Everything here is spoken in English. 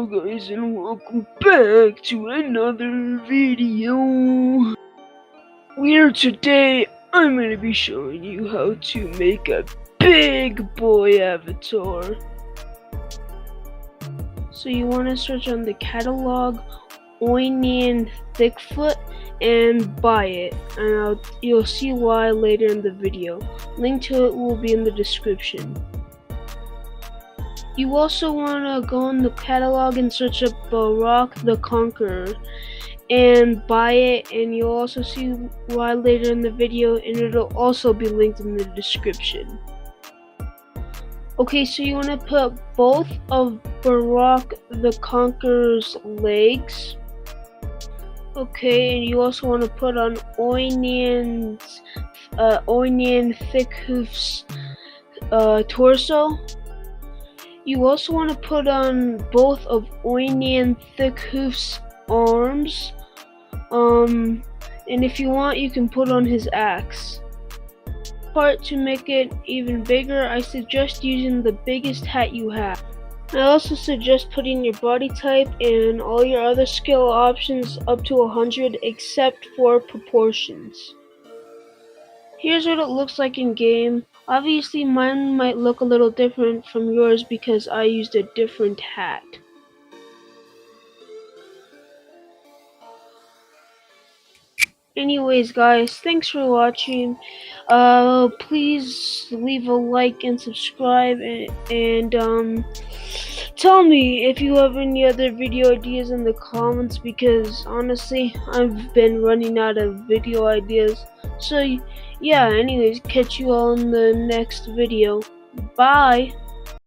Hello guys and welcome back to another video. Today I'm going to be showing you how to make a big boy avatar. So you want to search on the catalog Onion Thickfoot and buy it, and you'll see why later in the video. Link to it will be in the description. You also want to go in the catalog and search up Barack the Conqueror and buy it, and you'll also see why later in the video, and it'll also be linked in the description. Okay, so you want to put both of Barack the Conqueror's legs. Okay, and you also want to put on Onion Thickhoof's torso. You also want to put on both of Onion Thickhoof's arms, and if you want, you can put on his axe. To make it even bigger, I suggest using the biggest hat you have. I also suggest putting your body type and all your other skill options up to 100 except for proportions. Here's what it looks like in game. Obviously mine might look a little different from yours because I used a different hat. Anyways guys, thanks for watching. Please leave a like and subscribe, and tell me if you have any other video ideas in the comments, because honestly I've been running out of video ideas. So yeah, anyways, catch you all in the next video. Bye.